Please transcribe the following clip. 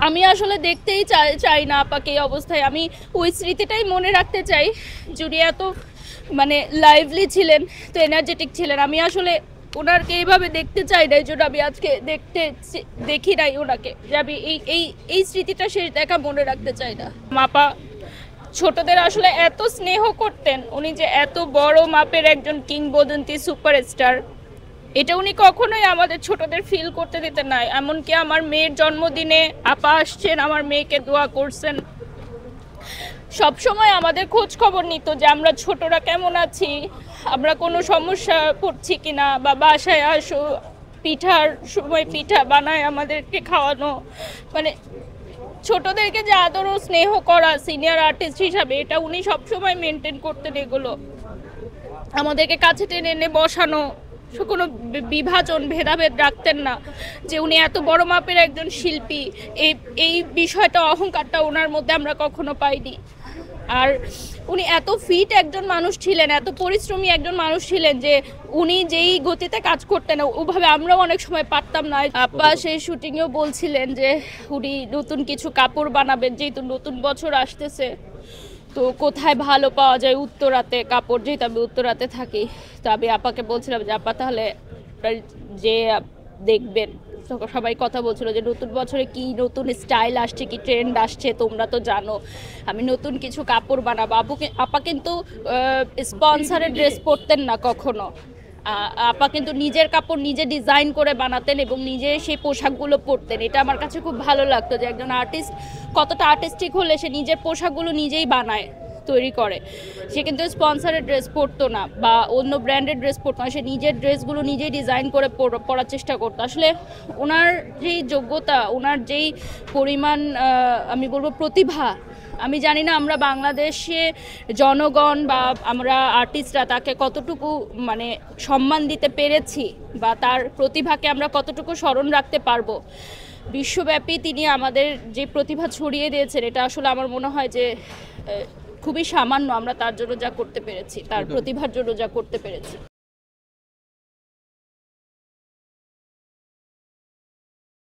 আমি আসলে দেখতেই চাই না আপাকে এই অবস্থায়। আমি ওই স্মৃতিটাই মনে রাখতে চাই। জুড়ি এত মানে লাইভলি ছিলেন, তো এনার্জেটিক ছিলেন। আমি আসলে ওনাকে এইভাবে দেখতে চাই না, এই জন্য আমি আজকে দেখি নাই ওনাকে, যে আমি এই স্মৃতিটা শেষ দেখা মনে রাখতে চাই না। আপা ছোটদের আসলে এত স্নেহ করতেন, উনি যে এত বড় মাপের একজন কিংবদন্তি সুপারস্টার, এটা উনি কখনোই আমাদের ছোটদের ফিল করতে দিতেন না। এমনকি আমার মেয়ের জন্মদিনে আপা আসছেন, আমার মেয়েকে দোয়া করছেন, সবসময় আমাদের খোঁজ খবর নিত যে আমরা ছোটরা কেমন আছি, আমরা কোনো সমস্যা পড়ছি কিনা, বা বাসায় আসো, পিঠার সময় পিঠা বানায় আমাদেরকে খাওয়ানো। মানে ছোটদেরকে যে আদর ও স্নেহ করা সিনিয়র আর্টিস্ট হিসাবে, এটা উনি সবসময় মেনটেন করতেন। এগুলো আমাদেরকে কাছে টেনে এনে বসানো, কোনো বিভাজন ভেদাভেদ রাখতেন না, যে উনি এত বড় মাপের একজন শিল্পী। এই বিষয়টা, অহংকারটা ওনার মধ্যে আমরা কখনো পাইনি। আর উনি এত ফিট একজন মানুষ ছিলেন, এত পরিশ্রমী একজন মানুষ ছিলেন, যে উনি যেই গতিতে কাজ করতেন ওভাবে আমরাও অনেক সময় পারতাম না। আপা সেই শুটিংয়েও বলছিলেন যে উনি নতুন কিছু কাপড় বানাবেন, যেহেতু নতুন বছর আসতেছে, তো কোথায় ভালো পাওয়া যায় উত্তরাতে কাপড়, যেহেতু আমি উত্তরাতে থাকি। তো আমি আপাকে বলছিলাম যে আপা তাহলে যে দেখবেন, সবাই কথা বলছিল যে নতুন বছরে কি নতুন স্টাইল আসছে, কি ট্রেন্ড আসছে, তোমরা তো জানো, আমি নতুন কিছু কাপড় বানাবো। আপা কিন্তু স্পন্সরের ড্রেস পরতেন না কখনো। আপা কিন্তু নিজের কাপড় নিজে ডিজাইন করে বানাতেন এবং নিজে সেই পোশাকগুলো পরতেন। এটা আমার কাছে খুব ভালো লাগতো যে একজন আর্টিস্ট কতটা আর্টিস্টিক হলে সে নিজের পোশাকগুলো নিজেই বানায়, তৈরি করে। সে কিন্তু স্পন্সরের ড্রেস পরতো না বা অন্য ব্র্যান্ডের ড্রেস পরতো না, সে নিজের ড্রেসগুলো নিজেই ডিজাইন করে পরার চেষ্টা করতো। আসলে ওনার যেই যোগ্যতা, ওনার যেই পরিমাণ আমি বলবো প্রতিভা, আমি জানি না আমরা বাংলাদেশে জনগণ বা আমরা আর্টিস্টরা তাকে কতটুকু মানে সম্মান দিতে পেরেছি, বা তার প্রতিভাকে আমরা কতটুকু স্মরণ রাখতে পারবো। বিশ্বব্যাপী তিনি আমাদের যে প্রতিভা ছড়িয়ে দিয়েছেন, এটা আসলে আমার মনে হয় যে খুবই সামান্য আমরা তার জন্য যা করতে পেরেছি, তার প্রতিভার জন্য যা করতে পেরেছি।